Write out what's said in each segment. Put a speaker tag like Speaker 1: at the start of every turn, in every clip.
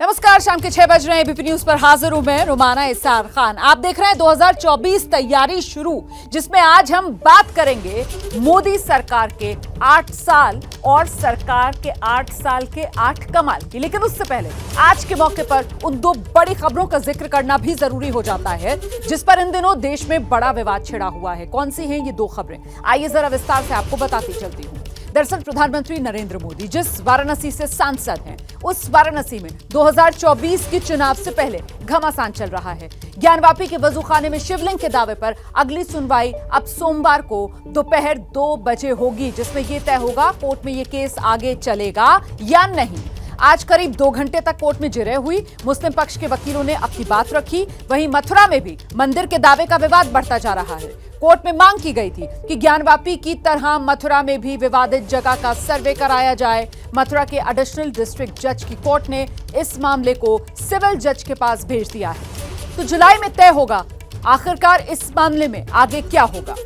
Speaker 1: नमस्कार, शाम के 6 बज रहे हैं। एबीपी न्यूज पर हाजिर हूं मैं रुमाना इसार खान। आप देख रहे हैं 2024 तैयारी शुरू, जिसमें आज हम बात करेंगे मोदी सरकार के 8 साल और सरकार के 8 साल के 8 कमाल की। लेकिन उससे पहले आज के मौके पर उन दो बड़ी खबरों का जिक्र करना भी जरूरी हो जाता है जिस पर इन दिनों देश में बड़ा विवाद छिड़ा हुआ है। कौन सी हैं ये दो खबरें, आइए जरा विस्तार से आपको बताती चलती हूँ। दरअसल प्रधानमंत्री नरेंद्र मोदी जिस वाराणसी से सांसद हैं, उस वाराणसी में 2024 के चुनाव से पहले घमासान चल रहा है। ज्ञानवापी के वजूखाने में शिवलिंग के दावे पर अगली सुनवाई अब सोमवार को दोपहर 2 बजे होगी, जिसमें यह तय होगा कोर्ट में यह केस आगे चलेगा या नहीं। आज करीब 2 घंटे तक कोर्ट में जिरह हुई। मुस्लिम पक्ष के वकीलों ने अपनी बात रखी। वहीं मथुरा में भी मंदिर के दावे का विवाद बढ़ता जा रहा है। कोर्ट में मांग की गई थी कि ज्ञानवापी की तरह मथुरा में भी विवादित जगह का सर्वे कराया जाए। मथुरा के एडिशनल डिस्ट्रिक्ट जज की कोर्ट ने इस मामले को सिविल जज के पास भेज दिया है। तो जुलाई में तय होगा आखिरकार इस मामले में आगे क्या होगा।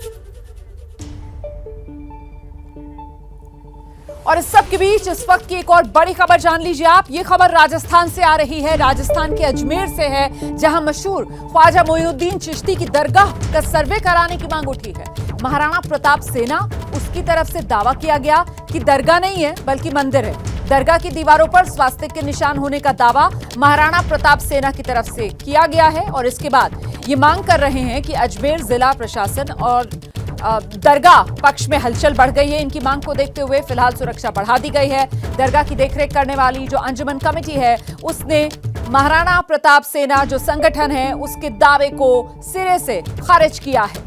Speaker 1: और इस सब के बीच इस वक्त की एक और बड़ी खबर जान लीजिए आप। ये खबर राजस्थान से आ रही है। राजस्थान के अजमेर से है, जहां मशहूर ख्वाजा मोइनुद्दीन चिश्ती की दरगाह का सर्वे कराने की मांग उठी है। महाराणा प्रताप सेना, उसकी तरफ से दावा किया गया कि दरगाह नहीं है बल्कि मंदिर है। दरगाह की दीवारों पर स्वास्तिक के निशान होने का दावा महाराणा प्रताप सेना की तरफ से किया गया है। और इसके बाद ये मांग कर रहे हैं कि अजमेर जिला प्रशासन और दरगाह पक्ष में हलचल बढ़ गई है। इनकी मांग को देखते हुए फिलहाल सुरक्षा बढ़ा दी गई है। दरगाह की देखरेख करने वाली जो अंजुमन कमेटी है, उसने महाराणा प्रताप सेना जो संगठन है उसके दावे को सिरे से खारिज किया है।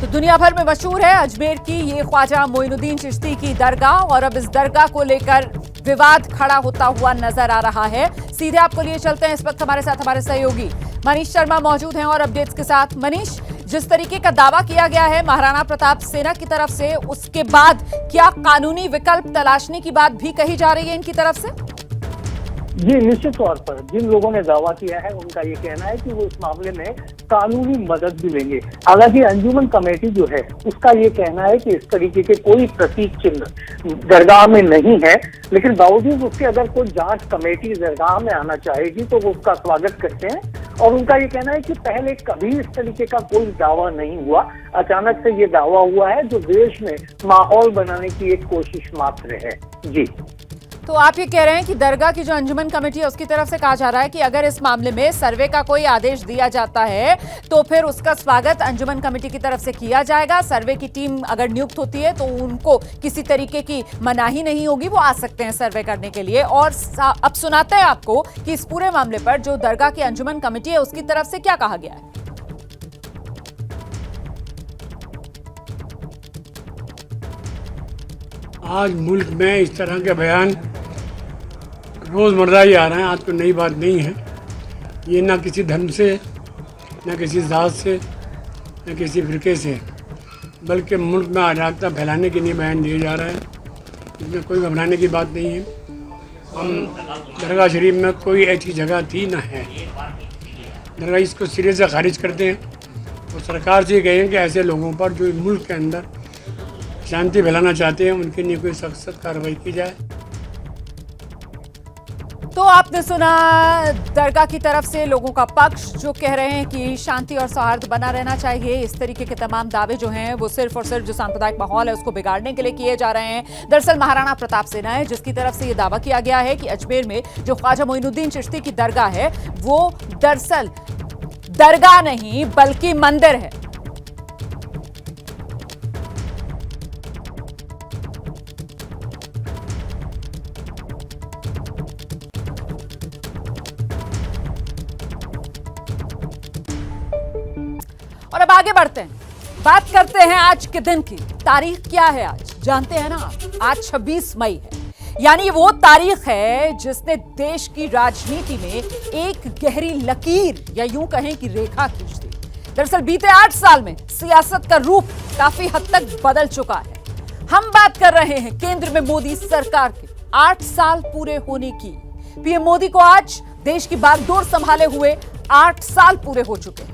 Speaker 1: तो दुनिया भर में मशहूर है अजमेर की ये ख्वाजा मोइनुद्दीन चिश्ती की दरगाह, और अब इस दरगाह को लेकर विवाद खड़ा होता हुआ नजर आ रहा है। सीधे आपको लिए चलते हैं। इस वक्त हमारे साथ हमारे सहयोगी मनीष शर्मा मौजूद हैं और अपडेट्स के साथ। मनीष, जिस तरीके का दावा किया गया है महाराणा प्रताप सेना की तरफ से, उसके बाद क्या कानूनी विकल्प तलाशने की बात भी कही जा रही है इनकी तरफ से?
Speaker 2: जी, निश्चित तौर पर जिन लोगों ने दावा किया है उनका ये कहना है कि वो इस मामले में कानूनी मदद भी लेंगे। हालांकि अंजुमन कमेटी जो है उसका ये कहना है कि इस तरीके के कोई प्रतीक चिन्ह दरगाह में नहीं है, लेकिन बावजूद उसके अगर कोई जांच कमेटी दरगाह में आना चाहेगी तो वो उसका स्वागत करते हैं। और उनका ये कहना है कि पहले कभी इस तरीके का कोई दावा नहीं हुआ, अचानक से ये दावा हुआ है जो देश में माहौल बनाने की एक कोशिश मात्र है। जी,
Speaker 1: तो आप ये कह रहे हैं कि दरगाह की जो अंजुमन कमेटी है उसकी तरफ से कहा जा रहा है कि अगर इस मामले में सर्वे का कोई आदेश दिया जाता है तो फिर उसका स्वागत अंजुमन कमेटी की तरफ से किया जाएगा। सर्वे की टीम अगर नियुक्त होती है तो उनको किसी तरीके की मनाही नहीं होगी, वो आ सकते हैं सर्वे करने के लिए। और अब सुनाते हैं आपको कि इस पूरे मामले पर जो दरगाह की अंजुमन कमेटी है उसकी तरफ से क्या कहा गया है।
Speaker 3: आज मुल्क में इस तरह के बयान रोज़मर्रा ही आ रहे हैं। आज तो नई बात नहीं है ये, ना किसी धर्म से, ना किसी जात से, ना किसी फिरके से, बल्कि मुल्क में अराजकता फैलाने के लिए बयान दिए जा रहे हैं। इसमें कोई घबराने की बात नहीं है। हम दरगाह शरीफ में कोई ऐसी जगह थी ना है। दरगाह इसको सिरे से खारिज करते हैं और सरकार से कहें कि ऐसे लोगों पर जो मुल्क के अंदर शांति फैलाना चाहते हैं उनके लिए कोई सख्त कार्रवाई की जाए।
Speaker 1: तो आपने सुना दरगाह की तरफ से लोगों का पक्ष जो कह रहे हैं कि शांति और सौहार्द बना रहना चाहिए। इस तरीके के तमाम दावे जो हैं वो सिर्फ और सिर्फ जो सांप्रदायिक माहौल है उसको बिगाड़ने के लिए किए जा रहे हैं। दरअसल महाराणा प्रताप सेना है जिसकी तरफ से ये दावा किया गया है कि अजमेर में जो ख्वाजा मोइनुद्दीन चिश्ती की दरगाह है वो दरअसल दरगाह नहीं बल्कि मंदिर है। और अब आगे बढ़ते हैं, बात करते हैं आज के दिन की। तारीख क्या है आज, जानते हैं ना आप? आज 26 मई है, यानी वो तारीख है जिसने देश की राजनीति में एक गहरी लकीर या यूं कहें कि रेखा खींच दी। दरअसल बीते 8 साल में सियासत का रूप काफी हद तक बदल चुका है। हम बात कर रहे हैं केंद्र में मोदी सरकार के 8 साल पूरे होने की। पीएम मोदी को आज देश की बागडोर संभाले हुए 8 साल पूरे हो चुके हैं।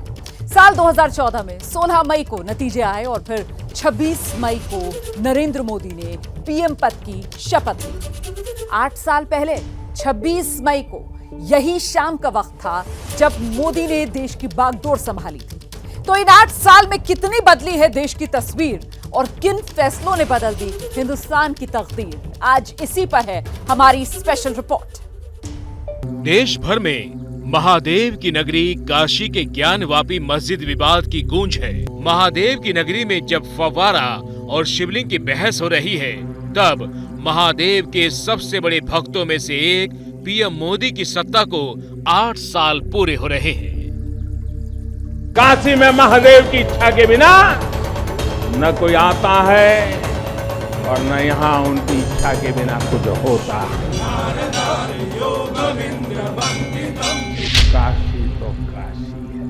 Speaker 1: साल 2014 में 16 मई को नतीजे आए और फिर 26 मई को नरेंद्र मोदी ने पीएम पद की शपथ ली। 8 साल पहले 26 मई को यही शाम का वक्त था जब मोदी ने देश की बागडोर संभाली थी। तो इन 8 साल में कितनी बदली है देश की तस्वीर और किन फैसलों ने बदल दी हिंदुस्तान की तकदीर, आज इसी पर है हमारी स्पेशल रिपोर्ट।
Speaker 4: देश भर में महादेव की नगरी काशी के ज्ञानवापी मस्जिद विवाद की गूंज है। महादेव की नगरी में जब फव्वारा और शिवलिंग की बहस हो रही है, तब महादेव के सबसे बड़े भक्तों में से एक पीएम मोदी की सत्ता को 8 साल पूरे हो रहे हैं।
Speaker 5: काशी में महादेव की इच्छा के बिना न कोई आता है और न यहाँ उनकी इच्छा के बिना कुछ होता है। काशी तो काशी है,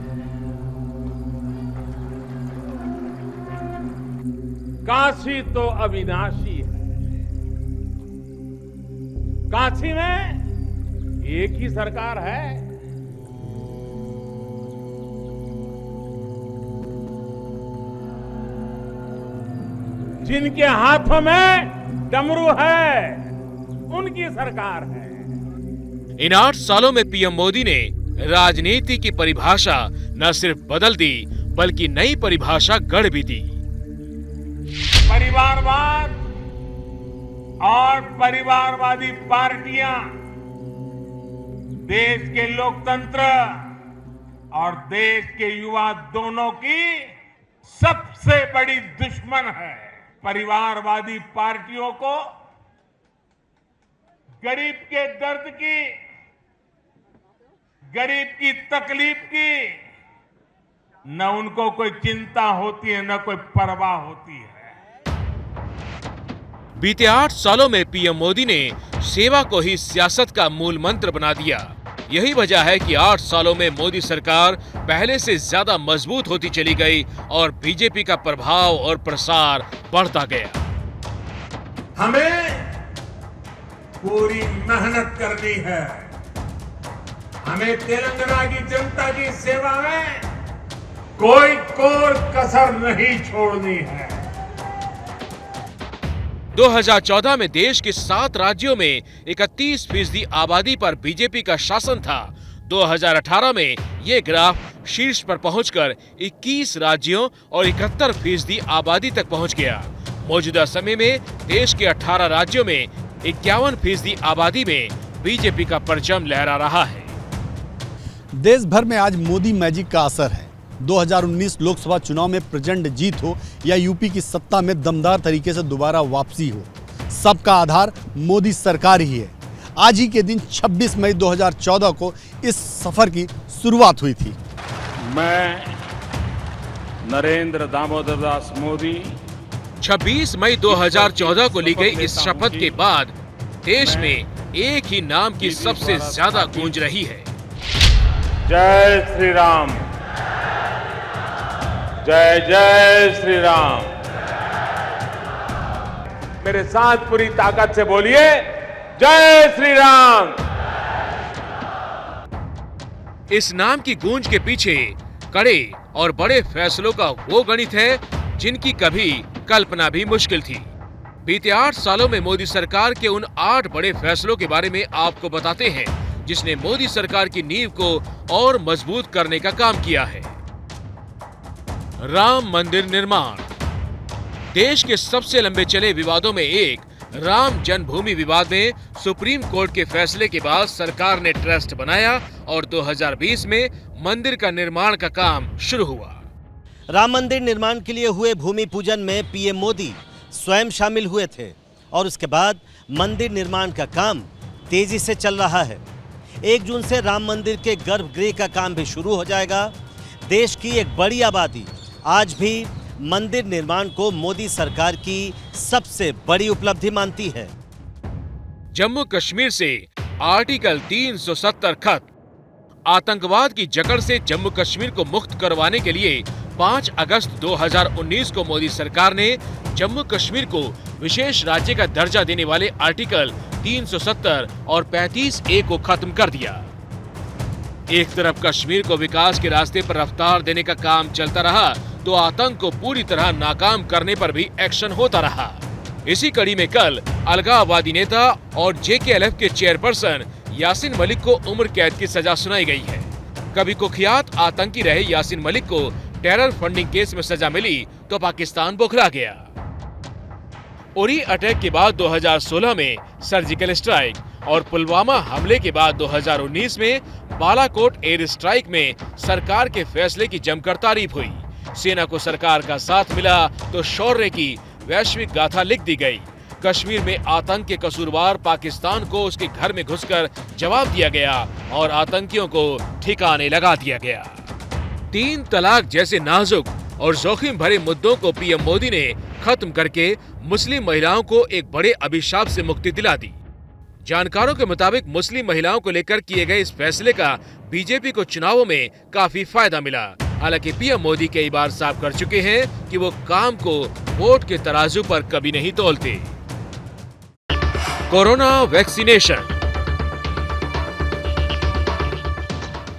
Speaker 5: काशी तो अविनाशी है। काशी में एक ही सरकार है। जिनके हाथों में डमरू है, उनकी सरकार है।
Speaker 4: इन 8 सालों में पीएम मोदी ने राजनीति की परिभाषा न सिर्फ बदल दी, बल्कि नई परिभाषा गढ़ भी दी।
Speaker 5: परिवारवाद और परिवारवादी पार्टियां देश के लोकतंत्र और देश के युवा दोनों की सबसे बड़ी दुश्मन है। परिवारवादी पार्टियों को गरीब के दर्द की, गरीब की तकलीफ की न उनको कोई चिंता होती है, न कोई परवाह होती है।
Speaker 4: बीते 8 सालों में पीएम मोदी ने सेवा को ही सियासत का मूल मंत्र बना दिया। यही वजह है कि 8 सालों में मोदी सरकार पहले से ज्यादा मजबूत होती चली गई और बीजेपी का प्रभाव और प्रसार बढ़ता गया।
Speaker 5: हमें पूरी मेहनत करनी है। हमें तेलंगाना की जनता की सेवा में कोई कोर कसर नहीं छोड़नी है।
Speaker 4: 2014 में देश के 7 राज्यों में 31% आबादी पर बीजेपी का शासन था। 2018 में ये ग्राफ शीर्ष पर पहुंचकर 21 राज्यों और 71% आबादी तक पहुंच गया। मौजूदा समय में देश के 18 राज्यों में 51% आबादी में बीजेपी का परचम लहरा रहा है।
Speaker 6: देश भर में आज मोदी मैजिक का असर है। 2019 लोकसभा चुनाव में प्रचंड जीत हो या यूपी की सत्ता में दमदार तरीके से दोबारा वापसी हो, सबका आधार मोदी सरकार ही है। आज ही के दिन 26 मई 2014 को इस सफर की शुरुआत हुई थी।
Speaker 5: मैं नरेंद्र दामोदर दास मोदी
Speaker 4: 26 मई 2014 को ली गई इस शपथ के बाद देश में एक ही नाम की सबसे ज्यादा गूंज रही है।
Speaker 5: जय श्री राम, जय जय श्री राम। मेरे साथ पूरी ताकत से बोलिए, जय श्री राम।
Speaker 4: इस नाम की गूंज के पीछे कड़े और बड़े फैसलों का वो गणित है जिनकी कभी कल्पना भी मुश्किल थी। बीते 8 सालों में मोदी सरकार के उन 8 बड़े फैसलों के बारे में आपको बताते हैं जिसने मोदी सरकार की नींव को और मजबूत करने का काम किया है। राम मंदिर निर्माण। देश के सबसे लंबे चले विवादों में एक राम जन्मभूमि विवाद में सुप्रीम कोर्ट के फैसले के बाद सरकार ने ट्रस्ट बनाया और 2020 में मंदिर का निर्माण का काम शुरू हुआ।
Speaker 7: राम मंदिर निर्माण के लिए हुए भूमि पूजन में पीएम मोदी स्वयं शामिल हुए थे और उसके बाद मंदिर निर्माण का काम तेजी से चल रहा है। 1 जून से राम मंदिर के गर्भगृह का काम भी शुरू हो जाएगा। देश की एक बड़ी आबादी आज भी मंदिर निर्माण को मोदी सरकार की सबसे बड़ी उपलब्धि मानती है।
Speaker 4: जम्मू कश्मीर से आर्टिकल 370 खत्म। आतंकवाद की जकड़ से जम्मू कश्मीर को मुक्त करवाने के लिए 5 अगस्त 2019 को मोदी सरकार ने जम्मू कश्मीर को विशेष राज्य का दर्जा देने वाले आर्टिकल 370 और 35A को खत्म कर दिया। एक तरफ कश्मीर को विकास के रास्ते पर रफ्तार देने का काम चलता रहा तो आतंक को पूरी तरह नाकाम करने पर भी एक्शन होता रहा। इसी कड़ी में कल अलगाववादी नेता और JKLF के चेयरपर्सन यासीन मलिक को उम्र कैद की सजा सुनाई गई है। कभी कुख्यात आतंकी रहे यासीन मलिक को टेरर फंडिंग केस में सजा मिली तो पाकिस्तान बौखला गया। उरी अटैक के बाद 2016 में सर्जिकल स्ट्राइक और पुलवामा हमले के बाद 2019 में बालाकोट एयर स्ट्राइक में सरकार के फैसले की जमकर तारीफ हुई। सेना को सरकार का साथ मिला तो शौर्य की वैश्विक गाथा लिख दी गई। कश्मीर में आतंक के कसूरवार पाकिस्तान को उसके घर में घुसकर जवाब दिया गया और आतंकियों को ठिकाने लगा दिया गया। 3 तलाक जैसे नाजुक और जोखिम भरे मुद्दों को पीएम मोदी ने खत्म करके मुस्लिम महिलाओं को एक बड़े अभिशाप से मुक्ति दिला दी। जानकारों के मुताबिक मुस्लिम महिलाओं को लेकर किए गए इस फैसले का बीजेपी को चुनावों में काफी फायदा मिला। हालांकि पीएम मोदी कई बार साफ कर चुके हैं कि वो काम को वोट के तराजू पर कभी नहीं तौलते। Corona vaccination.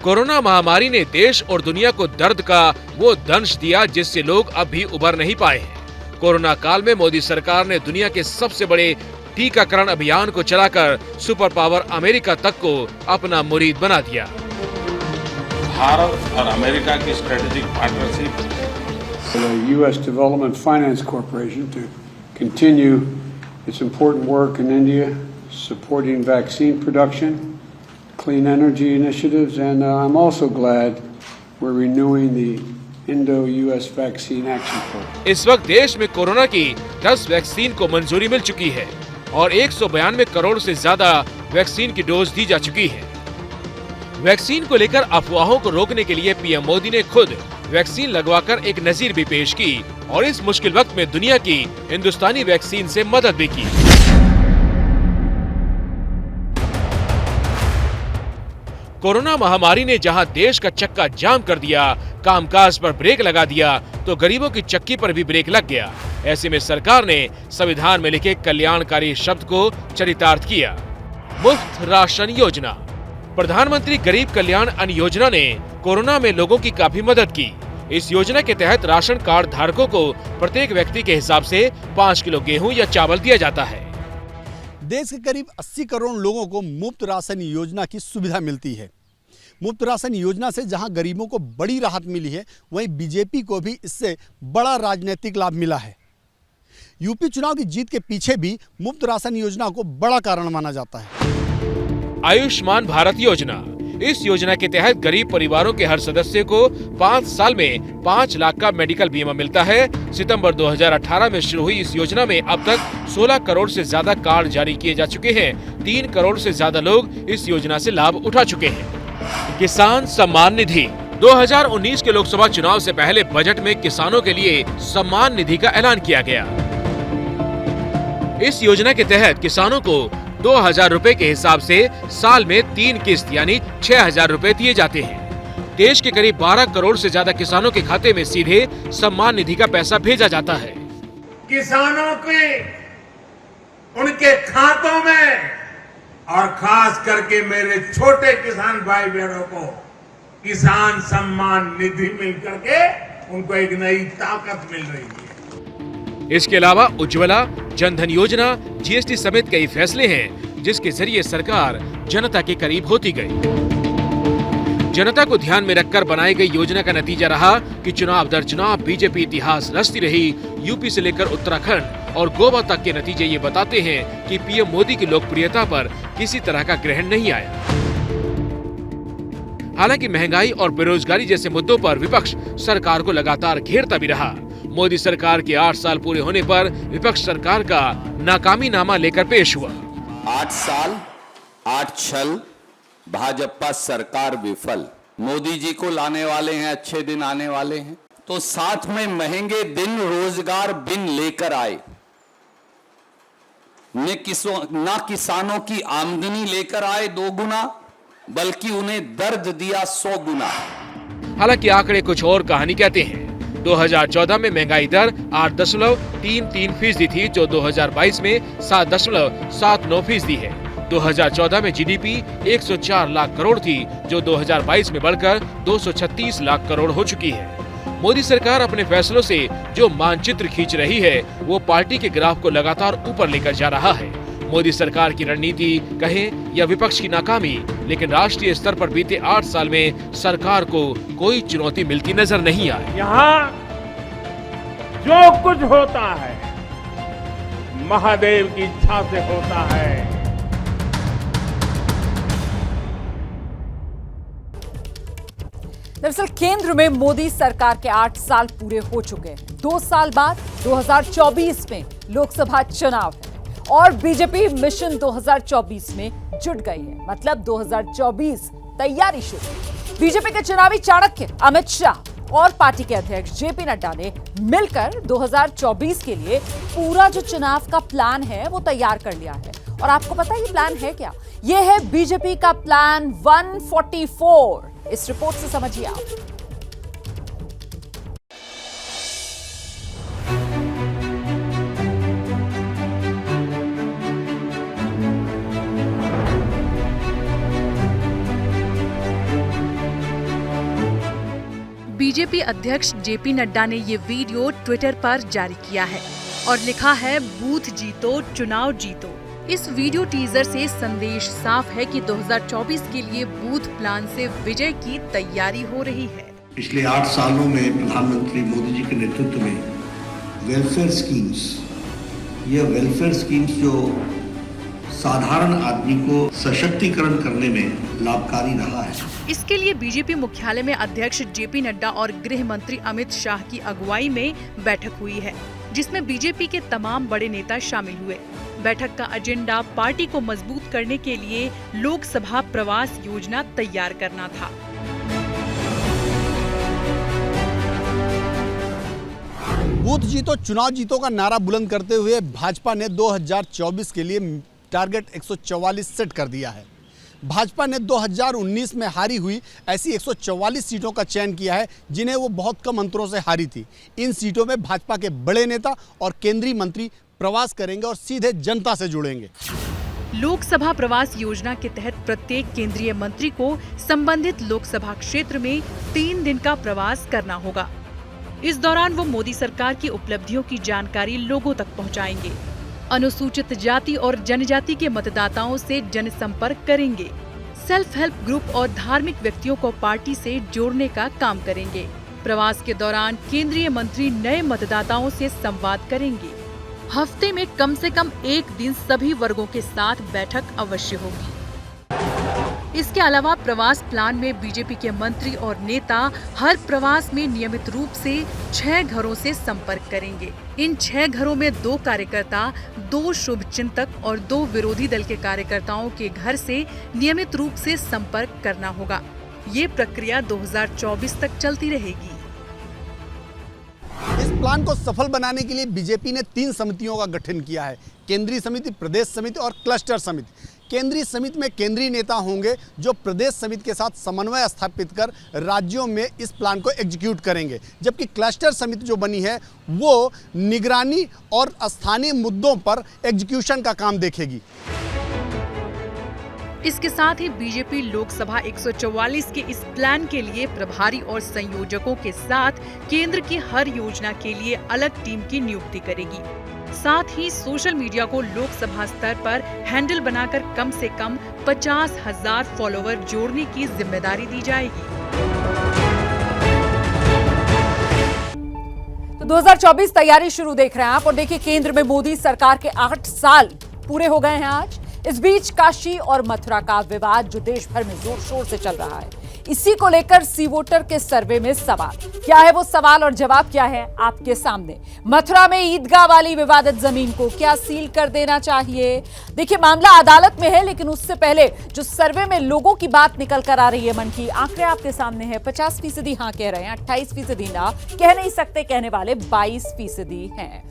Speaker 4: कोरोना महामारी ने देश और दुनिया को दर्द का वो दंश दिया जिससे लोग अब भी उबर नहीं पाए हैं। कोरोना काल में मोदी सरकार ने दुनिया के सबसे बड़े टीकाकरण अभियान को चलाकर सुपर पावर अमेरिका तक को अपना मुरीद बना दिया।
Speaker 8: भारत और अमेरिका की strategic partnership,
Speaker 9: the U.S. Development Finance Corporation to continue its important work in India, supporting vaccine production, clean energy initiatives, and I'm also glad we're renewing the Indo-US Vaccine Action Program.
Speaker 4: इस वक्त देश में corona की 10 vaccine को मंजूरी मिल चुकी है और 192 करोड़ से ज्यादा वैक्सीन की डोज दी जा चुकी है। वैक्सीन को लेकर अफवाहों को रोकने के लिए पीएम मोदी ने खुद वैक्सीन लगवाकर एक नजीर भी पेश की और इस मुश्किल वक्त में दुनिया की हिंदुस्तानी वैक्सीन से मदद भी की। कोरोना महामारी ने जहां देश का चक्का जाम कर दिया, कामकाज पर ब्रेक लगा दिया, तो गरीबों की चक्की पर भी ब्रेक लग गया। ऐसे में सरकार ने संविधान में लिखे कल्याणकारी शब्द को चरितार्थ किया। मुफ्त राशन योजना। प्रधानमंत्री गरीब कल्याण अन्न योजना ने कोरोना में लोगों की काफी मदद की। इस योजना के तहत राशन कार्ड धारकों को प्रत्येक व्यक्ति के हिसाब से 5 किलो गेहूं या चावल दिया जाता है।
Speaker 6: देश के करीब 80 करोड़ लोगों को मुफ्त राशन योजना की सुविधा मिलती है। मुफ्त राशन योजना से जहां गरीबों को बड़ी राहत मिली है, वहीं बीजेपी को भी इससे बड़ा राजनीतिक लाभ मिला है। यूपी चुनाव की जीत के पीछे भी मुफ्त राशन योजना को बड़ा कारण माना जाता है।
Speaker 4: आयुष्मान भारत योजना। इस योजना के तहत गरीब परिवारों के हर सदस्य को 5 साल में 5 लाख का मेडिकल बीमा मिलता है। सितंबर 2018 में शुरू हुई इस योजना में अब तक 16 करोड़ से ज्यादा कार्ड जारी किए जा चुके हैं। 3 करोड़ से ज्यादा लोग इस योजना से लाभ उठा चुके हैं। किसान सम्मान निधि। 2019 के लोकसभा चुनाव से पहले बजट में किसानों के लिए सम्मान निधि का ऐलान किया गया। इस योजना के तहत किसानों को 2000 रुपए के हिसाब से साल में 3 किस्त यानी 6000 रुपए दिए जाते हैं। देश के करीब 12 करोड़ से ज्यादा किसानों के खाते में सीधे सम्मान निधि का पैसा भेजा जाता है।
Speaker 5: किसानों के उनके खातों में और खास करके मेरे छोटे किसान भाई बहनों को किसान सम्मान निधि मिल करके उनको एक नई ताकत मिल रही है।
Speaker 4: इसके अलावा उज्ज्वला, जनधन योजना, जीएसटी समेत कई फैसले हैं जिसके जरिए सरकार जनता के करीब होती गई। जनता को ध्यान में रखकर बनाई गई योजना का नतीजा रहा कि चुनाव दर चुनाव बीजेपी इतिहास रचती रही। यूपी से लेकर उत्तराखंड और गोवा तक के नतीजे ये बताते हैं कि पीएम मोदी की लोकप्रियता पर किसी तरह का ग्रहण नहीं आया। हालांकि महंगाई और बेरोजगारी जैसे मुद्दों पर विपक्ष सरकार को लगातार घेरता भी रहा। मोदी सरकार के 8 साल पूरे होने पर विपक्ष सरकार का नाकामी नामा लेकर पेश हुआ।
Speaker 10: 8 साल 8 छल, भाजपा सरकार विफल। मोदी जी को लाने वाले हैं, अच्छे दिन आने वाले हैं, तो साथ में महंगे दिन रोजगार बिन लेकर आए। ना किसानों की आमदनी लेकर आए 2 गुना, बल्कि उन्हें दर्द दिया 100 गुना।
Speaker 4: हालांकि आंकड़े कुछ और कहानी कहते हैं। 2014 में महंगाई दर 8.33% थी, जो 2022 में 7.79% है। 2014 में जीडीपी 104 लाख करोड़ थी, जो 2022 में बढ़कर 236 लाख करोड़ हो चुकी है। मोदी सरकार अपने फैसलों से जो मानचित्र खींच रही है वो पार्टी के ग्राफ को लगातार ऊपर लेकर जा रहा है। मोदी सरकार की रणनीति कहें या विपक्ष की नाकामी, लेकिन राष्ट्रीय स्तर पर बीते 8 साल में सरकार को कोई चुनौती मिलती नजर नहीं आई।
Speaker 5: यहाँ जो कुछ होता है महादेव की इच्छा से होता है।
Speaker 1: दरअसल केंद्र में मोदी सरकार के 8 साल पूरे हो चुके हैं। 2 साल बाद 2024 में लोकसभा चुनाव है और बीजेपी मिशन 2024 में जुट गई है। मतलब 2024 तैयारी शुरू। बीजेपी के चुनावी चाणक्य अमित शाह और पार्टी के अध्यक्ष जेपी नड्डा ने मिलकर 2024 के लिए पूरा जो चुनाव का प्लान है वो तैयार कर लिया है। और आपको पता है ये प्लान है क्या? ये है बीजेपी का प्लान 144। इस रिपोर्ट से समझिए आप।
Speaker 11: बीजेपी अध्यक्ष जेपी नड्डा ने ये वीडियो ट्विटर पर जारी किया है और लिखा है, बूथ जीतो चुनाव जीतो। इस वीडियो टीजर से संदेश साफ है कि 2024 के लिए बूथ प्लान से विजय की तैयारी हो रही है।
Speaker 12: पिछले 8 सालों में प्रधानमंत्री मोदी जी के नेतृत्व में वेलफेयर स्कीम्स जो साधारण आदमी को सशक्तिकरण करने में लाभकारी रहा है।
Speaker 11: इसके लिए बीजेपी मुख्यालय में अध्यक्ष जेपी नड्डा और गृह मंत्री अमित शाह की अगुवाई में बैठक हुई है, जिसमें बीजेपी के तमाम बड़े नेता शामिल हुए। बैठक का एजेंडा पार्टी को मजबूत करने के लिए लोकसभा प्रवास योजना तैयार करना था।
Speaker 6: बूथ जीतो चुनाव जीतो का नारा बुलंद करते हुए भाजपा ने 2024 के लिए टारगेट 144 सेट कर दिया है। भाजपा ने 2019 में हारी हुई ऐसी 144 सीटों का चयन किया है, जिन्हें वो बहुत कम अंतरों से हारी थी। इन सीटों में भाजपा के बड़े नेता और केंद्रीय मंत्री प्रवास करेंगे और सीधे जनता से जुड़ेंगे।
Speaker 11: लोकसभा प्रवास योजना के तहत प्रत्येक केंद्रीय मंत्री को संबंधित लोकसभा क्षेत्र में 3 दिन का प्रवास करना होगा। इस दौरान वो मोदी सरकार की उपलब्धियों की जानकारी लोगों तक पहुंचाएंगे। अनुसूचित जाति और जनजाति के मतदाताओं से जनसंपर्क करेंगे। सेल्फ हेल्प ग्रुप और धार्मिक व्यक्तियों को पार्टी से जोड़ने का काम करेंगे। प्रवास के दौरान केंद्रीय मंत्री नए मतदाताओं से संवाद करेंगे। हफ्ते में कम से कम 1 दिन सभी वर्गों के साथ बैठक अवश्य होगी। इसके अलावा प्रवास प्लान में बीजेपी के मंत्री और नेता हर प्रवास में नियमित रूप से 6 घरों से संपर्क करेंगे। इन 6 घरों में 2 कार्यकर्ता, 2 शुभ चिंतक और 2 विरोधी दल के कार्यकर्ताओं के घर से नियमित रूप से संपर्क करना होगा। ये प्रक्रिया 2024 तक चलती रहेगी।
Speaker 6: इस प्लान को सफल बनाने के लिए बीजेपी ने 3 समितियों का गठन किया है। केंद्रीय समिति, प्रदेश समिति और क्लस्टर समिति। केंद्रीय समिति में केंद्रीय नेता होंगे जो प्रदेश समिति के साथ समन्वय स्थापित कर राज्यों में इस प्लान को एग्जीक्यूट करेंगे, जबकि क्लस्टर समिति जो बनी है वो निगरानी और स्थानीय मुद्दों पर एग्जीक्यूशन का काम देखेगी।
Speaker 11: इसके साथ ही बीजेपी लोकसभा 144 के इस प्लान के लिए प्रभारी और संयोजकों के साथ केंद्र की हर योजना के लिए अलग टीम की नियुक्ति करेगी। साथ ही सोशल मीडिया को लोकसभा स्तर पर हैंडल बनाकर कम से कम 50,000 फॉलोवर जोड़ने की जिम्मेदारी दी जाएगी।
Speaker 1: तो 2024 तैयारी शुरू देख रहे हैं आप और देखिए केंद्र में मोदी सरकार के 8 साल पूरे हो गए हैं आज। इस बीच काशी और मथुरा का विवाद जो देश भर में जोर शोर से चल रहा है, इसी को लेकर सी वोटर के सर्वे में सवाल क्या है, वो सवाल और जवाब क्या है आपके सामने। मथुरा में ईदगाह वाली विवादित जमीन को क्या सील कर देना चाहिए? देखिए मामला अदालत में है, लेकिन उससे पहले जो सर्वे में लोगों की बात निकल कर आ रही है, मन की आंकड़े आपके सामने है। 50% हाँ कह रहे हैं, 28% ना कह नहीं सकते, कहने वाले 22% हैं।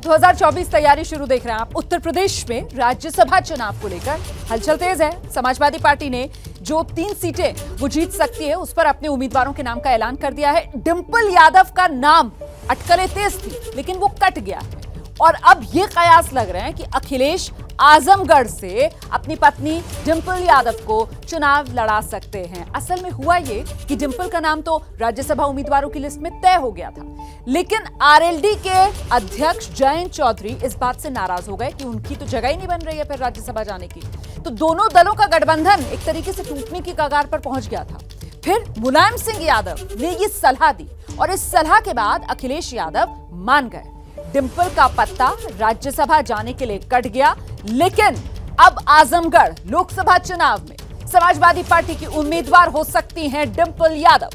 Speaker 1: 2024 तैयारी शुरू देख रहे हैं आप। उत्तर प्रदेश में राज्यसभा चुनाव को लेकर हलचल तेज है। समाजवादी पार्टी ने जो 3 सीटें वो जीत सकती है उस पर अपने उम्मीदवारों के नाम का ऐलान कर दिया है। डिंपल यादव का नाम अटकलें तेज थी लेकिन वो कट गया है और अब ये कयास लग रहे हैं कि अखिलेश आजमगढ़ से अपनी पत्नी डिंपल यादव को चुनाव लड़ा सकते हैं। असल में हुआ ये कि डिंपल का नाम तो राज्यसभा उम्मीदवारों की लिस्ट में तय हो गया था, लेकिन आरएलडी के अध्यक्ष जयंत चौधरी इस बात से नाराज हो गए कि उनकी तो जगह ही नहीं बन रही है फिर राज्यसभा जाने की। तो दोनों दलों का गठबंधन एक तरीके से टूटने की कगार पर पहुंच गया था। फिर मुलायम सिंह यादव ने ये सलाह दी और इस सलाह के बाद अखिलेश यादव मान गए। डिंपल का पत्ता राज्यसभा जाने के लिए कट गया, लेकिन अब आजमगढ़ लोकसभा चुनाव में समाजवादी पार्टी की उम्मीदवार हो सकती हैं डिंपल यादव।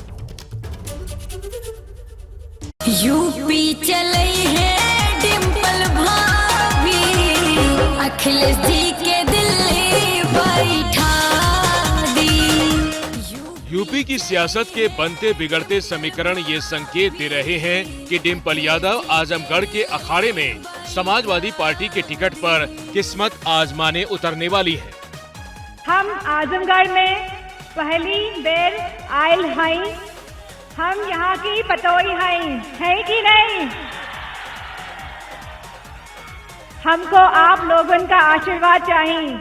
Speaker 13: यूपी चले हैं डिंपल भाभी, अखिलेश जी के दिल्ली बैठा दी।
Speaker 4: यूपी की सियासत के बनते बिगड़ते समीकरण ये संकेत दे रहे हैं कि डिंपल यादव आजमगढ़ के अखाड़े में समाजवादी पार्टी के टिकट पर किस्मत आजमाने उतरने वाली है।
Speaker 14: हम आजमगढ़ में पहली बेर आयल हैं, हम यहाँ की पतोई हैं, है कि नहीं? हमको आप लोगों का आशीर्वाद चाहिए।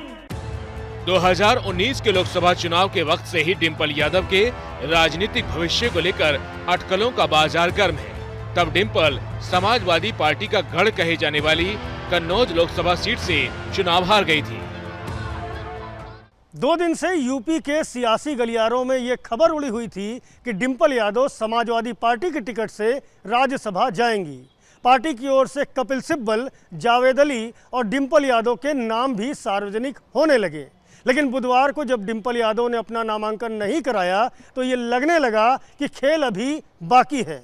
Speaker 4: 2019 के लोकसभा चुनाव के वक्त से ही डिंपल यादव के राजनीतिक भविष्य को लेकर अटकलों का बाजार गर्म है। तब डिंपल समाजवादी पार्टी का गढ़ कहे जाने वाली कन्नौज लोकसभा सीट से चुनाव हार गई थी।
Speaker 15: 2 दिन से यूपी के सियासी गलियारों में ये खबर उड़ी हुई थी कि डिंपल यादव समाजवादी पार्टी के टिकट से राज्यसभा जाएंगी। पार्टी की ओर से कपिल सिब्बल, जावेद अली और डिंपल यादव के नाम भी सार्वजनिक होने लगे। लेकिन बुधवार को जब डिंपल यादव ने अपना नामांकन नहीं कराया तो ये लगने लगा कि खेल अभी बाकी है।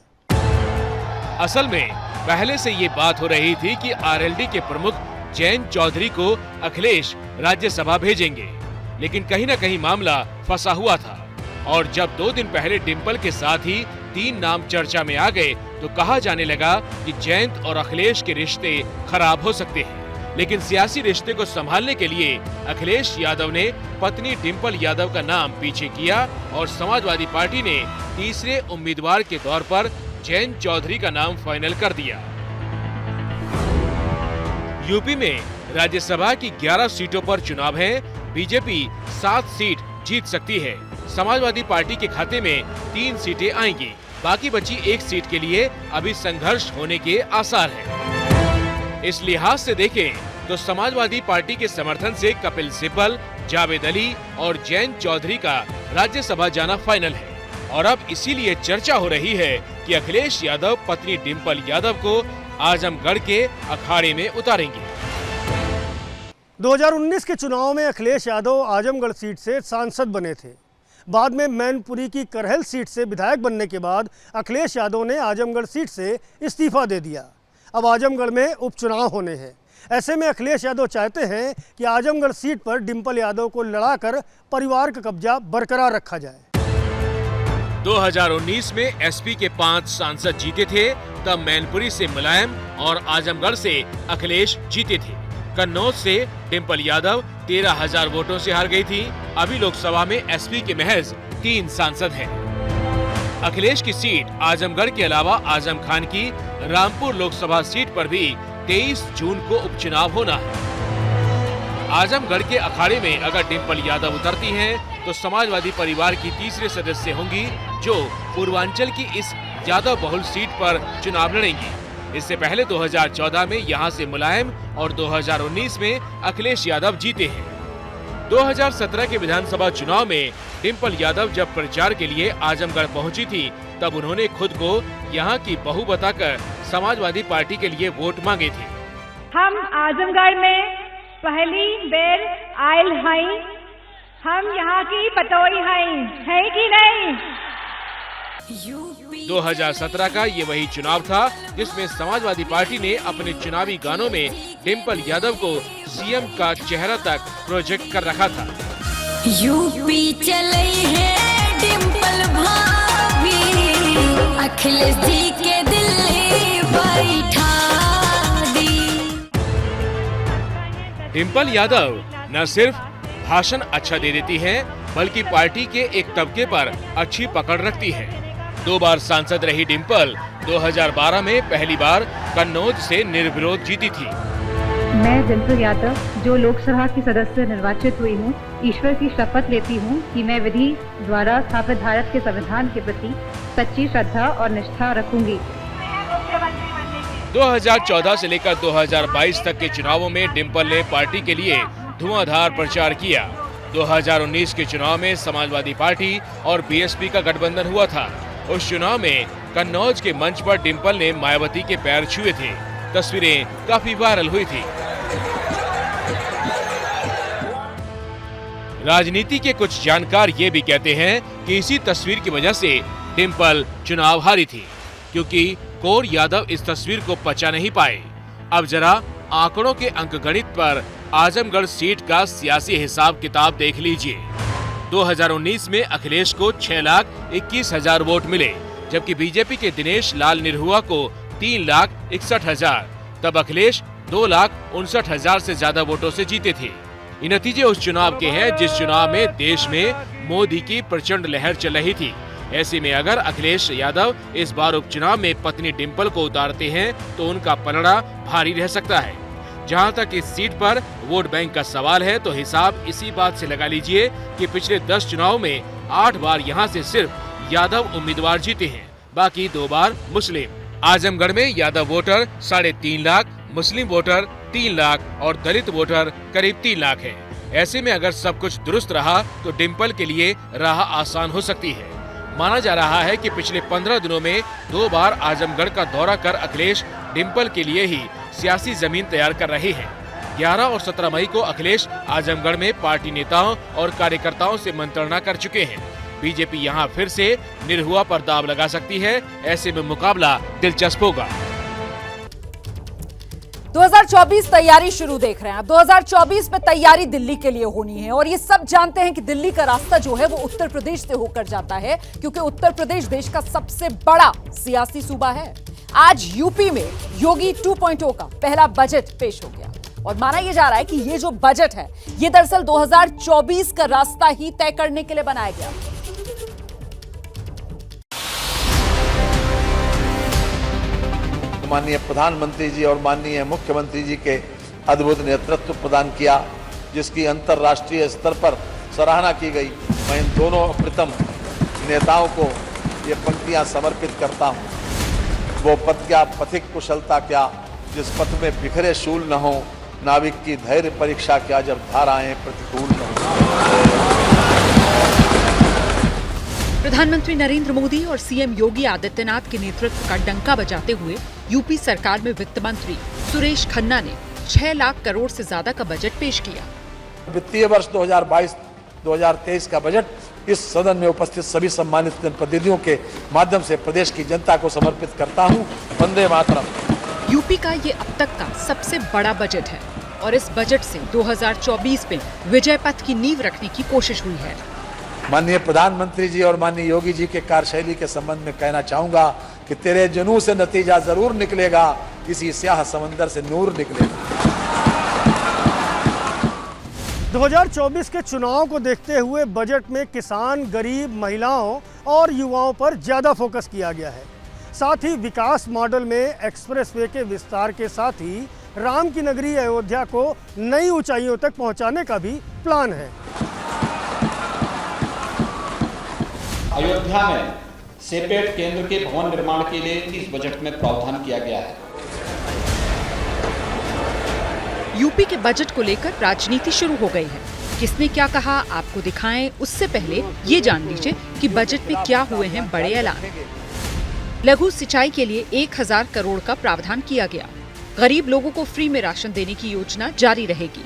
Speaker 4: असल में पहले से ये बात हो रही थी कि आरएलडी के प्रमुख जयंत चौधरी को अखिलेश राज्यसभा भेजेंगे, लेकिन कहीं न कहीं मामला फंसा हुआ था। और जब 2 दिन पहले डिंपल के साथ ही 3 नाम चर्चा में आ गए तो कहा जाने लगा कि जयंत और अखिलेश के रिश्ते खराब हो सकते हैं। लेकिन सियासी रिश्ते को संभालने के लिए अखिलेश यादव ने पत्नी डिंपल यादव का नाम पीछे किया और समाजवादी पार्टी ने तीसरे उम्मीदवार के तौर पर जयंत चौधरी का नाम फाइनल कर दिया। यूपी में राज्यसभा की 11 सीटों पर चुनाव है। बीजेपी 7 सीट जीत सकती है। समाजवादी पार्टी के खाते में 3 सीटें आएंगी। बाकी बची 1 सीट के लिए अभी संघर्ष होने के आसार हैं। इस लिहाज से देखें तो समाजवादी पार्टी के समर्थन से कपिल सिब्बल, जावेद अली और जयंत चौधरी का राज्यसभा जाना फाइनल है। और अब इसीलिए चर्चा हो रही है कि अखिलेश यादव पत्नी डिंपल यादव को आजमगढ़ के अखाड़े में उतारेंगे।
Speaker 15: 2019 के चुनाव में अखिलेश यादव आजमगढ़ सीट से सांसद बने थे। बाद में मैनपुरी की करहल सीट से विधायक बनने के बाद अखिलेश यादव ने आजमगढ़ सीट से इस्तीफा दे दिया। अब आजमगढ़ में उपचुनाव होने हैं। ऐसे में अखिलेश यादव चाहते हैं कि आजमगढ़ सीट पर डिंपल यादव को लड़ाकर परिवार का कब्जा बरकरार रखा जाए।
Speaker 4: 2019 में एसपी के 5 सांसद जीते थे, तब मैनपुरी से मुलायम और आजमगढ़ से अखिलेश जीते थे। कन्नौज से डिंपल यादव 13,000 वोटों से हार गई थी। अभी लोकसभा में एसपी के महज 3 सांसद हैं। अखिलेश की सीट आजमगढ़ के अलावा आजम खान की रामपुर लोकसभा सीट पर भी 23 जून को उपचुनाव होना है। आजमगढ़ के अखाड़े में अगर डिंपल यादव उतरती हैं, तो समाजवादी परिवार की तीसरे सदस्य होंगी जो पूर्वांचल की इस यादव बहुल सीट पर चुनाव लड़ेंगी। इससे पहले 2014 में यहां से मुलायम और 2019 में अखिलेश यादव जीते हैं। 2017 के विधानसभा चुनाव में डिंपल यादव जब प्रचार के लिए आजमगढ़ पहुंची थी, तब उन्होंने खुद को यहां की बहू बताकर समाजवादी पार्टी के लिए वोट मांगे थे।
Speaker 14: हम आजमगढ़ में पहली बेर आयल हैं, हम यहाँ की पतोई हैं, है कि नहीं?
Speaker 4: 2017 का ये वही चुनाव था जिसमें समाजवादी पार्टी ने अपने चुनावी गानों में डिंपल यादव को सीएम का चेहरा तक प्रोजेक्ट कर रखा था।
Speaker 13: यूपी चले हैं डिंपल भाभी, अखिलेश जी के दिल्ली बैठा दी।
Speaker 4: डिंपल यादव न सिर्फ भाषण अच्छा दे देती हैं, बल्कि पार्टी के एक तबके पर अच्छी पकड़ रखती हैं। 2 बार सांसद रही डिंपल 2012 में पहली बार कन्नौज से निर्विरोध जीती थी।
Speaker 16: मैं डिंपल यादव जो लोकसभा की सदस्य निर्वाचित हुई हूँ, ईश्वर की शपथ लेती हूँ कि मैं विधि द्वारा स्थापित भारत के संविधान के प्रति सच्ची श्रद्धा और निष्ठा रखूंगी।
Speaker 4: 2014 से लेकर 2022 तक के चुनावों में डिंपल ने पार्टी के लिए धुआंधार प्रचार किया। 2019 के चुनाव में समाजवादी पार्टी और बीएसपी का गठबंधन हुआ था। उस चुनाव में कन्नौज के मंच पर डिंपल ने मायावती के पैर छुए थे। तस्वीरें काफी वायरल हुई थी। राजनीति के कुछ जानकार ये भी कहते हैं कि इसी तस्वीर की वजह से डिंपल चुनाव हारी थी, क्योंकि कौर यादव इस तस्वीर को पचा नहीं पाए। अब जरा आंकड़ों के अंकगणित पर आजमगढ़ सीट का सियासी हिसाब किताब देख लीजिए। 2019 में अखिलेश को 6,21,000 वोट मिले, जबकि बीजेपी के दिनेश लाल निरहुआ को 3,61,000। तब अखिलेश 2,59,000 से ज्यादा वोटों से जीते थे। ये नतीजे उस चुनाव के हैं जिस चुनाव में देश में मोदी की प्रचंड लहर चल रही थी। ऐसे में अगर अखिलेश यादव इस बार उपचुनाव में पत्नी डिंपल को उतारते हैं तो उनका पलड़ा भारी रह सकता है। जहां तक इस सीट पर वोट बैंक का सवाल है तो हिसाब इसी बात से लगा लीजिए कि पिछले 10 चुनाव में 8 बार यहां से सिर्फ यादव उम्मीदवार जीते हैं, बाकी 2 बार मुस्लिम। आजमगढ़ में यादव वोटर 3.5 लाख, मुस्लिम वोटर 3 लाख और दलित वोटर करीब 3 लाख है। ऐसे में अगर सब कुछ दुरुस्त रहा तो डिंपल के लिए राह आसान हो सकती है। माना जा रहा है कि पिछले 15 दिनों में 2 बार आजमगढ़ का दौरा कर अखिलेश डिंपल के लिए ही सियासी जमीन तैयार कर रहे हैं। 11 और 17 मई को अखिलेश आजमगढ़ में पार्टी नेताओं और कार्यकर्ताओं से मंत्रणा कर चुके हैं। बीजेपी यहां फिर से निरहुआ पर दाव लगा सकती है। ऐसे में मुकाबला दिलचस्प होगा।
Speaker 1: 2024 तैयारी शुरू देख रहे हैं। अब 2024 में तैयारी दिल्ली के लिए होनी है और ये सब जानते हैं कि दिल्ली का रास्ता जो है वो उत्तर प्रदेश से होकर जाता है, क्योंकि उत्तर प्रदेश देश का सबसे बड़ा सियासी सूबा है। आज यूपी में योगी 2.0 का पहला बजट पेश हो गया और माना यह जा रहा है कि ये जो बजट है ये दरअसल 2024 का रास्ता ही तय करने के लिए बनाया गया।
Speaker 12: माननीय प्रधानमंत्री जी और माननीय मुख्यमंत्री जी के अद्भुत नेतृत्व प्रदान किया, जिसकी अंतर्राष्ट्रीय स्तर पर सराहना की गई। मैं इन दोनों अप्रतिम नेताओं को ये पंक्तियां समर्पित करता हूं। वो पथ क्या, पथिक कुशलता क्या, जिस पथ में बिखरे शूल न हो, नाविक की धैर्य परीक्षा क्या, जब धाराएं प्रतिकूल न हो।
Speaker 11: प्रधानमंत्री नरेंद्र मोदी और सीएम योगी आदित्यनाथ के नेतृत्व का डंका बजाते हुए यूपी सरकार में वित्त मंत्री सुरेश खन्ना ने 6 लाख करोड़ से ज्यादा का बजट पेश किया।
Speaker 12: वित्तीय वर्ष 2022-2023 का बजट इस सदन में उपस्थित सभी सम्मानित जनप्रतिनिधियों के माध्यम से प्रदेश की जनता को समर्पित करता हूं। वंदे मातरम।
Speaker 11: यूपी का ये अब तक का सबसे बड़ा बजट है और इस बजट से 2024 में विजय पथ की नींव रखने की कोशिश हुई है।
Speaker 12: माननीय प्रधानमंत्री जी और माननीय योगी जी के कार्यशैली के संबंध में कहना चाहूंगा कि तेरे जुनून से नतीजा जरूर निकलेगा, इसी स्याह समंदर से नूर निकलेगा।
Speaker 15: 2024 के चुनाव को देखते हुए बजट में किसान, गरीब, महिलाओं और युवाओं पर ज्यादा फोकस किया गया है। साथ ही विकास मॉडल में एक्सप्रेसवे के विस्तार के साथ ही राम की नगरी अयोध्या को नई ऊंचाइयों तक पहुंचाने का भी प्लान है।
Speaker 8: अयोध्या में सेपरेट केंद्र के भवन निर्माण के लिए इस बजट में प्रावधान किया गया है।
Speaker 11: यूपी के बजट को लेकर राजनीति शुरू हो गई है। किसने क्या कहा आपको दिखाएं, उससे पहले ये जान लीजिए कि बजट में क्या हुए हैं बड़े ऐलान। लघु सिंचाई के लिए 1,000 करोड़ का प्रावधान किया गया। गरीब लोगों को फ्री में राशन देने की योजना जारी रहेगी।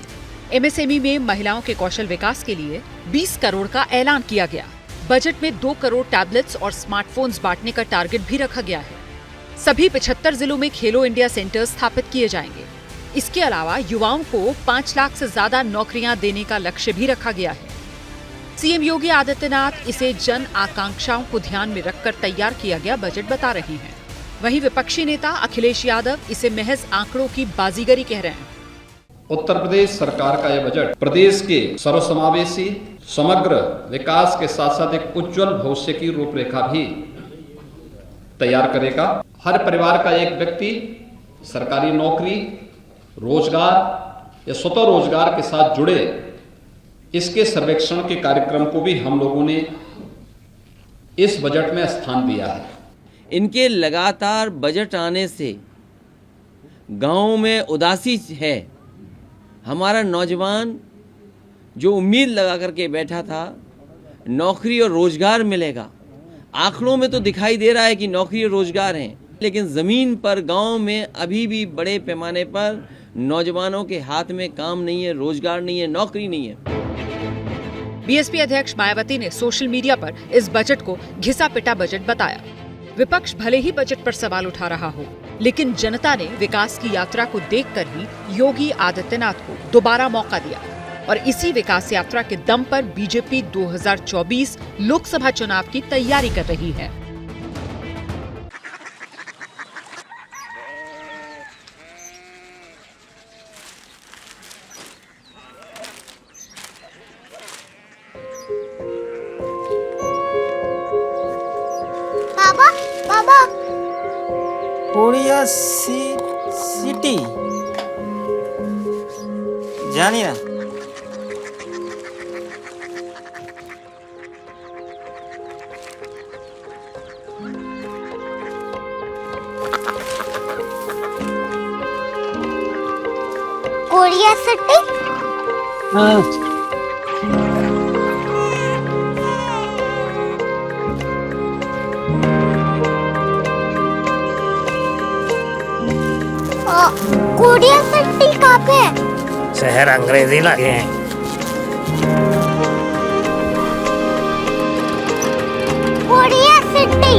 Speaker 11: एमएसएमई में महिलाओं के कौशल विकास के लिए 20 करोड़ का ऐलान किया गया। बजट में 2 करोड़ टैबलेट्स और स्मार्टफोन्स बांटने का टारगेट भी रखा गया है। सभी 75 जिलों में खेलो इंडिया सेंटर स्थापित किए जाएंगे। इसके अलावा युवाओं को 5 लाख से ज्यादा नौकरियां देने का लक्ष्य भी रखा गया है। सीएम योगी आदित्यनाथ इसे जन आकांक्षाओं को ध्यान में रखकर तैयार किया गया बजट बता रहे हैं। वहीं विपक्षी नेता अखिलेश यादव इसे महज आंकड़ों की बाजीगरी कह रहे हैं।
Speaker 8: उत्तर प्रदेश सरकार का यह बजट प्रदेश के सर्वसमावेशी समग्र विकास के साथ साथ एक उज्जवल भविष्य की रूपरेखा भी तैयार करेगा। हर परिवार का एक व्यक्ति सरकारी नौकरी, रोजगार या स्वतः रोजगार के साथ जुड़े, इसके सर्वेक्षण के कार्यक्रम को भी हम लोगों ने इस बजट में स्थान दिया है।
Speaker 17: इनके लगातार बजट आने से गांव में उदासी है। हमारा नौजवान जो उम्मीद लगा करके बैठा था नौकरी और रोजगार मिलेगा, आंकड़ों में तो दिखाई दे रहा है कि नौकरी और रोजगार हैं, लेकिन ज़मीन पर गांव में अभी भी बड़े पैमाने पर नौजवानों के हाथ में काम नहीं है, रोजगार नहीं है, नौकरी नहीं है।
Speaker 11: बीएसपी अध्यक्ष मायावती ने सोशल मीडिया पर इस बजट को घिसा पिटा बजट बताया। विपक्ष भले ही बजट पर सवाल उठा रहा हो, लेकिन जनता ने विकास की यात्रा को देखकर ही योगी आदित्यनाथ को दोबारा मौका दिया और इसी विकास यात्रा के दम पर बीजेपी 2024 लोकसभा चुनाव की तैयारी कर रही है।
Speaker 18: कोरिया सिटी जानी ना।
Speaker 13: Korea city?
Speaker 18: हाँ।
Speaker 13: कोरिया सिटी कहाँ पे है?
Speaker 18: शहर अंग्रेजी लगे हैं।
Speaker 13: Korea city.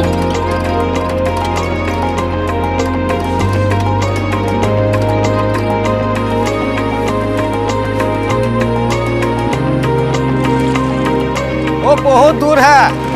Speaker 18: वो बहुत दूर है।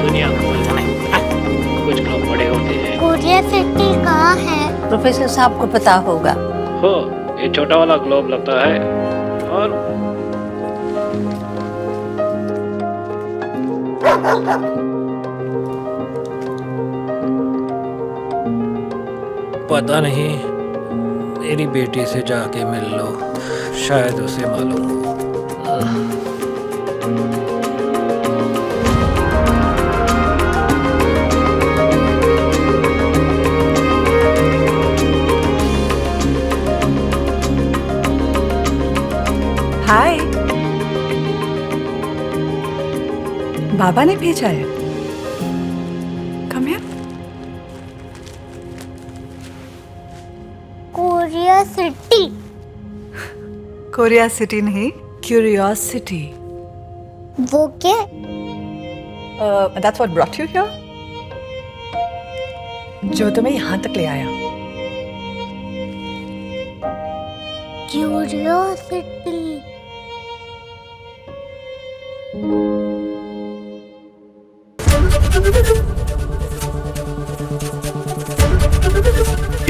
Speaker 18: दुनिया कुछ लोग बड़े होते हैं।
Speaker 13: कोरिया सिटी कहाँ है?
Speaker 19: प्रोफेसर साहब को पता होगा।
Speaker 18: हो, ये छोटा वाला ग्लोब लगता है और
Speaker 20: पता नहीं, मेरी बेटी से जाके मिल लो, शायद उसे मालूम हो।
Speaker 19: हाय, बाबा ने भेजा है। Come here.
Speaker 13: Korea city.
Speaker 19: Korea city नहीं, क्यूरियोसिटी।
Speaker 13: वो क्या?
Speaker 19: That's what brought you here? जो तुम्हें यहाँ तक ले आया।
Speaker 13: क्यूरियोसिटी।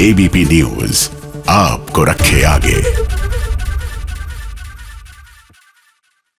Speaker 21: एबीपी न्यूज आपको रखे आगे।